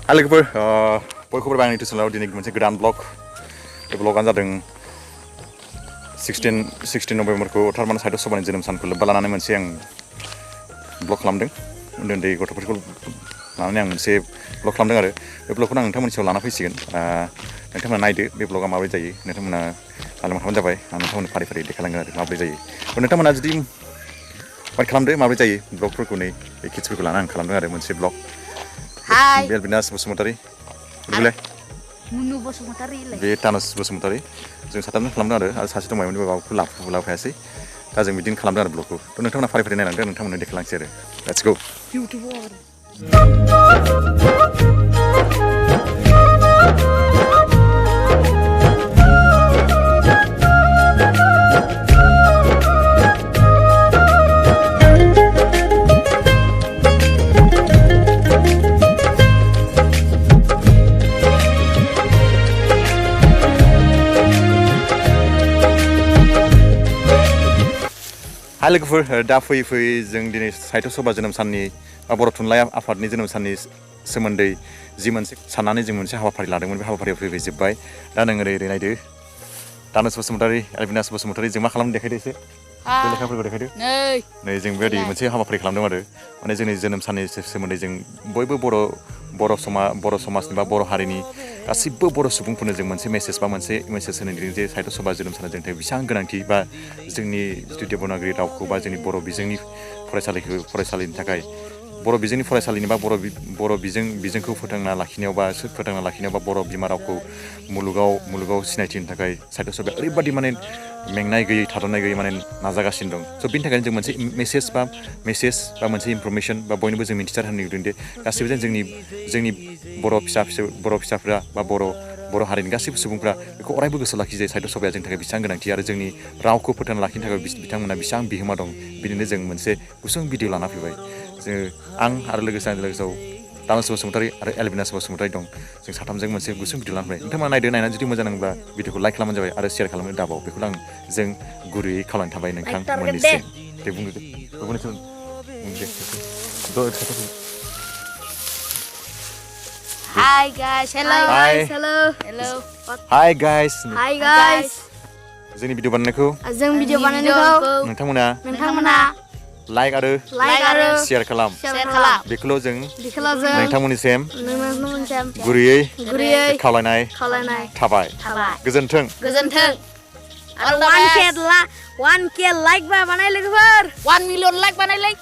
Hai लोगोफोर बयखौबो आंनि टिउसनाव दिनै मोनसे गोदान ब्लग बे ब्लगानो जादों 16 नभेम्बरखौ थारमाने साहित्य सभानि जोनोम सानखौ लोब्बा लानानै मोनसे आं ब्लग खालामदों उन्दै उन्दै गथ'फोरखौ लानानै आं मोनसे ब्लग खालामदों आरो बे ब्लगखौनो आं नोंथांमोननि सायाव लाना फैसिगोन नोंथांमोना नायदो बे ब्लगा माबोरै जायो नोंथांमोना खालामखाबानो जाबाय आं नोंथांमोननो फारि फारि देखायलांगोन आरो माबोरै जायो नोंथांमोना जुदि वाइट खालामदो माबोरै जायो ब्लगफोरखौ नै बे किड्सफोरखौ लानानै आं खालामदों आरो मोनसे blog Hai. Belbinas Bosumatari. Boleh. Munu Bosumatari. Be Thanos Bosumatari. जों साथामजों खालामदों आरो सासे दंबायमोन बाबाखौ लाफायासै दा जों बिदिनो खालामदों आरो ब्लगखौ थ' नोंथांमोना फारि फारि नायलांदो नोंथांमोननो देखायलांसै आरो लेट्स गो इउटिउबर Hai लोगोफोर दा फैयै जों दिनै साहित्य सभा जोनोम साननि बर' थुनलाइ आफादनि जोनोम साननि सोमोन्दै जि मोनसे साननानै जों मोनसे हाबाफारि लादोंमोन बे हाबाफारियाव फैजोब्बाय दा नों ओरै नायदो दानस बसुमतारी एलबिनास बसुमतारी जों मा खालामनो देखायदो एसे बे लेखाफोरखौ देखायदो नै जों बेबायदि मोनसे हाबाफारि खालामदों आरो माने जोंनि जोनोम साननि सोमोन्दै जों बयबो बर' समाजनि बा बर' हारिनि गासिबो बर' सुबुंफोरनो जों मोनसे मेसेज होनो नागिरदों जे साहित्य सभा जोनोम साना जोंनि थाखाय बेसेबां गोनांथि बा जोंनि जिथु देबनागरि रावखौ बा जोंनि बर' बिजोंनि फरायसालिनि थाखाय बर' बिजोंनि फरायसालिनि बा बर' बिजोंखौ फोथांना लाखिनायाव बा बर' बिमा रावखौ मुलुगाव सिनायथि होनो थाखाय साहित्य सभाया ओरैबादि माने मेंनाय गैयै थाद'नाय गैयै माने नाजागासिनो दं स' बिनि थाखायनो जों मोनसे मेसेज बा मोनसे इनफरमेसन बा बयनोबो जों मिथिसार होनो नागिरदों दे गासिबो जोंनि बर' फिसाफोरा बा बर' हारिनि गासैबो सुबुंफ्रा बेखौ अरायबो गोसो लाखियो जे साहित्य सभाया जोंनि थाखाय बेसेबां गोनांथि आरो जोंनि रावखौ फोथांना लाखिनो थाखाय बिथांमोना बेसेबां बिहोमा दं बिदिनो जों मोनसे गुसुं भिडिअ लाना फैबाय आं आरो लोगोसेआव दानस बसुमतारी आरो एलबिनास बसुमतारी दं जों साथामजों मोनसे गुसुं भिडिअ लाना फैबाय नोंथांमोना नायनानै जुदि मोजां नांब्ला भिडिअखौ लाइक खालामबानो जाबाय आरो शेयार खालामनो दाबाव बेखौ जों गुरैयै खावलायनाय थाबाय नोंथांमोननिसिम दे बुंदो Hi guys, hello. Hi guys. जोंनि भिडिअ बानायनायखौ नोंथांमोना लाइक आरो शेयार खालाम बेखौल' जों नोंथांमोननिसिम गुरैयै खावलायनाय थाबाय गोजोन्थों आरो 1K लाइक बानाय लोगोफोर 1 मिलियन लाइक बानायलै